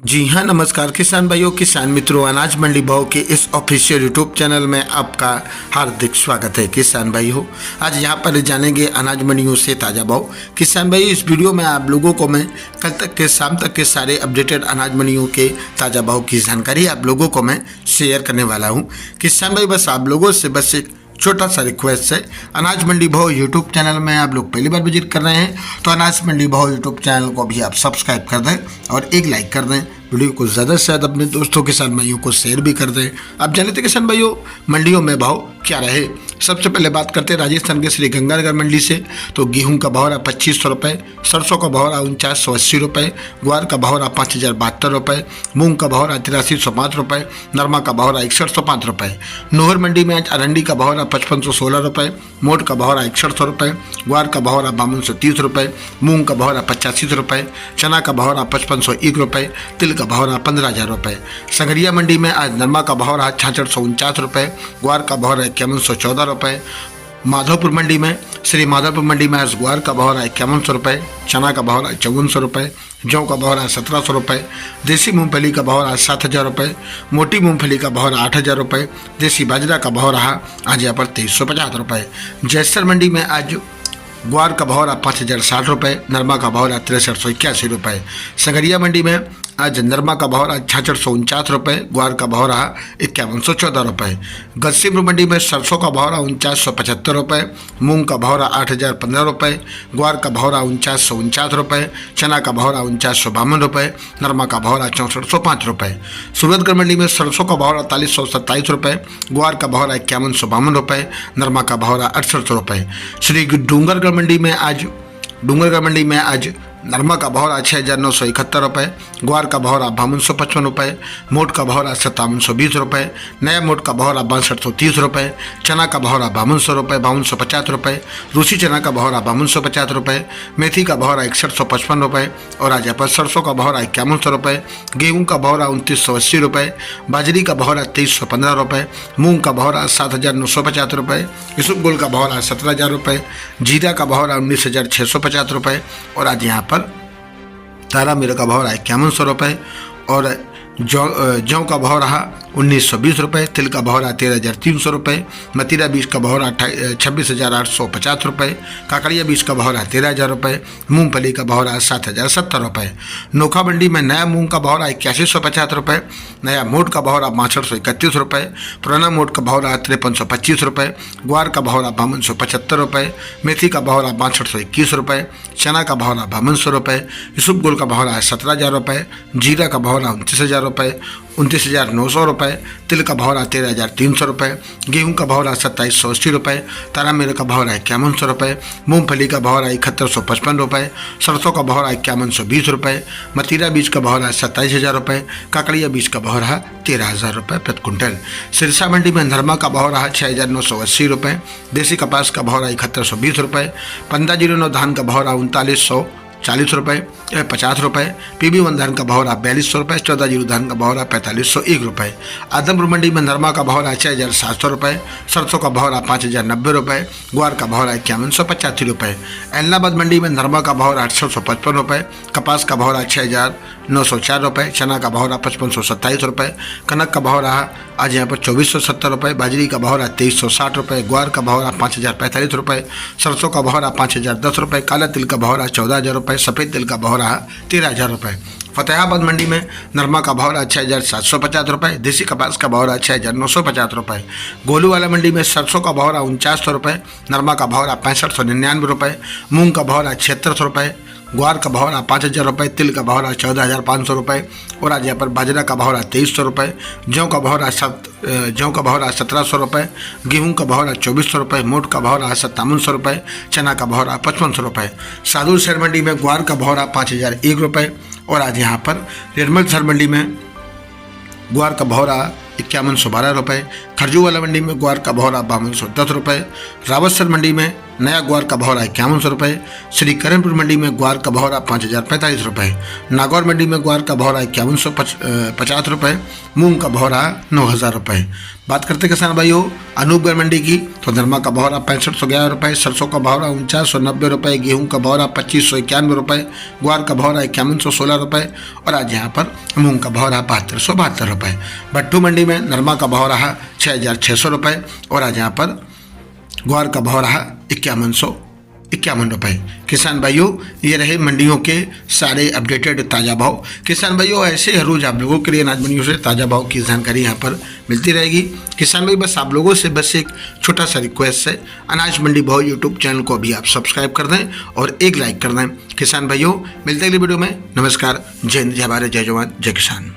जी हाँ, नमस्कार किसान भाइयों, किसान मित्रों, अनाज मंडी भाव के इस ऑफिशियल यूट्यूब चैनल में आपका हार्दिक स्वागत है। किसान भाइयों, आज यहाँ पर जानेंगे अनाज मंडियों से ताज़ा भाव। किसान भाई, इस वीडियो में आप लोगों को मैं कल तक के शाम तक के सारे अपडेटेड अनाज मंडियों के ताज़ा भाव की जानकारी आप लोगों को मैं शेयर करने वाला हूँ। किसान भाई, बस आप लोगों से बस एक छोटा सा रिक्वेस्ट है, अनाज मंडी भाव यूट्यूब चैनल में आप लोग पहली बार विजिट कर रहे हैं तो अनाज मंडी भाव यूट्यूब चैनल को भी आप सब्सक्राइब कर दें और एक लाइक कर दें। वीडियो को ज़्यादा से ज़्यादा अपने दोस्तों किसान भाइयों को शेयर भी कर दें। आप जानते हैं किसान भाइयों, मंडियों में भाव क्या रहे। सबसे पहले बात करते हैं राजस्थान के श्री गंगानगर मंडी से। तो गेहूं का भाव रहा 2500 रुपये, सरसों का भाव रहा 4980 रुपये, ग्वार का भाव रहा 5072 रुपये, मूंग का भाव रहा 8305 रुपये, नरमा का भाव रहा 6105 रुपये। नोहर मंडी में आज अरंडी का भाव रहा 5516 रुपये, मोट का भाव रहा 6100 रुपये, ग्वार का भाव रहा 5230 रुपये, मूंग का भाव रहा 85 रुपये, चना का भाव रहा 5501 रुपये, तिल का भाव रहा 15000 रुपये। संगरिया मंडी में आज नरमा का भाव रहा 6649 रुपये, ग्वार का भाव रहा 5114 रुपये। माधोपुर मंडी में श्री माधोपुर मंडी में आज ग्वार का भाव रहा 5100 रुपये, चना का भाव रहा 5400 रुपये, जौ का भाव रहा 1700 रुपये, देसी मूंगफली का भाव रहा 7000 रुपये, मोटी मूंगफली का भाव रहा 8000 रुपये, देसी बाजरा का भाव रहा आज यहाँ पर 2350 रुपये। जैसर मंडी में आज ग्वार का भाव रहा 5060 रुपये, नरमा का भाव रहा 6381 रुपये। संगरिया मंडी में आज नरमा का भाव रहा 6649 रुपये, ग्वार का भाव रहा 5114 रुपये। गस्सीपुर मंडी में सरसों का भाव रहा 4975 रुपये, मूंग का भाव रहा 8015 रुपये, ग्वार का भाव रहा 4949 रुपये, चना का भाव रहा 4952 रुपये, नरमा का भाव रहा 6405 रुपये। सूरतगढ़ मंडी में सरसों का भाव रहा 4327 रुपये, ग्वार का भाव रहा 5152 रुपये, नरमा का भाव रहा 6800 रुपये। श्री डूंगरगढ़ मंडी में आज नरमा का भाव रहा 6971 रुपये, ग्वार का भाव रहा 5255 रुपये, मोट का भाव रहा 5720 रुपये, नया मोट का भाव रहा 6230 रुपये, चना का भाव रहा 5200 रुपये 5250 रुपये, रूसी चना का भाव रहा 5250 रुपये, मेथी का भाव रहा 6155 रुपये और आज पर सरसों का भाव रहा 5100 रुपये, गेहूँ का भाव रहा 2980 रुपये, बाजरी का भाव रहा 2315 रुपये, मूँग का भाव रहा 7950 रुपये, इसबगोल का भाव रहा 17000 रुपये, जीरा का भाव रहा 19650 रुपये और आज यहाँ पर तारा मीरा का भाव रहा 5100 रुपये और जौ का भाव रहा 1920 रुपये, तिल का भाव रहा 13300 रुपये, मतीरा बीज का भाव रहा 26850 रुपये, काकड़िया बीज का भाव रहा 13000 रुपये, मूंगफली का भाव रहा 7070 रुपये। नोखा मंडी में नया मूंग का भाव रहा 8150 रुपये, नया मोट का भाव रहा 6231 रुपये, पुराना मोट का भाव रहा 5325 रुपये, ग्वार का भाव रहा 5275 रुपये, मेथी का भाव रहा 6221 रुपये, चना का भाव रहा 5200 रुपये, इसबगोल का भाव रहा 17000 रुपये, जीरा का भाव रहा 29000 रुपये 29900 रुपये, तिल का भाव रहा 13300 रुपये, गेहूं का भाव रहा 2780 रुपये, तारा मेरे का भाव रहा 5100 रुपये, मूंगफली का भाव रहा 7155 रुपये, सरसों का भाव रहा 5120 रुपये, मतीरा बीज का भाव रहा 27000 रुपये, काकड़िया बीज का भाव रहा 13000 रुपये प्रति क्विंटल। सिरसा मंडी में नरमा का भाव रहा 6980 रुपये, देसी कपास का भाव रहा 7120 रुपये, 1509 धान का भाव रहा 3940 रुपये 50 रुपये, PB1 धान का भाव रहा 4200 रुपये, 14 धान का भाव रहा 4501 रुपये। आदमपुर मंडी में नरमा का भाव रहा 6700 रुपये, सरसों का भाव रहा 5090 रुपये, ग्वार का भाव रहा 5185 रुपये। एलनाबाद मंडी में नरमा का भाव रहा 855 रुपये, कपास का भाव रहा 6904 रुपये, चना का भाव रहा 5527 रुपये, कनक का भाव रहा आज यहाँ पर 2470 रुपये, बाजरी का भाव रहा 2360 रुपये, ग्वार का भाव रहा 5045 रुपये, सरसों का भाव रहा 5010 रुपये, काला तिल का भाव रहा 14000 रुपये, सफ़ेद तिल का भाव रहा 13000 रुपये। फतेहाबाद मंडी में नरमा का भाव रहा 6750 रुपये, देसी कपास का भाव रहा 6950 रुपये। गोलूवाला मंडी में सरसों का भाव रहा 4900 रुपये, नरमा का भाव रहा 6599 रुपये, मूंग का भाव रहा 7600 रुपये, ग्वार का भाव रहा 5000 रुपये, तिल का भाव रहा 14500 रुपये और आज यहाँ पर बाजरा का भाव रहा 2300 रुपये, जौ का भाव रहा 1700 रुपये, गेहूं का भाव रहा 2400 रुपये, मोट का भाव रहा 5700 रुपये, चना का भाव रहा 5500 रुपये। सादुल शहर मंडी में ग्वार का भाव रहा 5001 रुपये और आज यहाँ पर निर्मल शहर मंडी में ग्वार का भाव रहा 5112 रुपये, खरजू वाला मंडी में ग्वार का भाव रहा 5210 रुपये, रावतसर मंडी में नया ग्वार का भाव रहा 5100 रुपये। श्री करणपुर मंडी में ग्वार का भाव रहा 5045 रुपये। नागौर मंडी में ग्वार का भाव रहा 5150 रुपये। मूंग का भाव रहा 9000 रुपये। बात करते किसान भाइयों अनूपगढ़ मंडी की, तो नरमा का भाव रहा 6511 रुपये। सरसों का भाव रहा 4990 रुपये। गेहूं का भाव रहा 2591 रुपये। ग्वार का भाव रहा 5116 रुपये। और आज यहाँ पर मूंग का भाव रहा 7272 रुपये। भट्टू मंडी में नरमा का भाव रहा 6600 रुपये। और आज यहाँ पर ग्वार का भाव रहा 5151 रुपये। किसान भाइयों ये रहे मंडियों के सारे अपडेटेड ताज़ा भाव। किसान भाइयों ऐसे हर रोज आप लोगों के लिए अनाज मंडियों से ताज़ा भाव की जानकारी यहाँ पर मिलती रहेगी। किसान भाई बस आप लोगों से बस एक छोटा सा रिक्वेस्ट है, अनाज मंडी भाव यूट्यूब चैनल को अभी आप सब्सक्राइब कर दें और एक लाइक कर दें। किसान भाइयों मिलते अगली वीडियो में। नमस्कार, जय हिंद, जय भारत, जय जवान, जय किसान।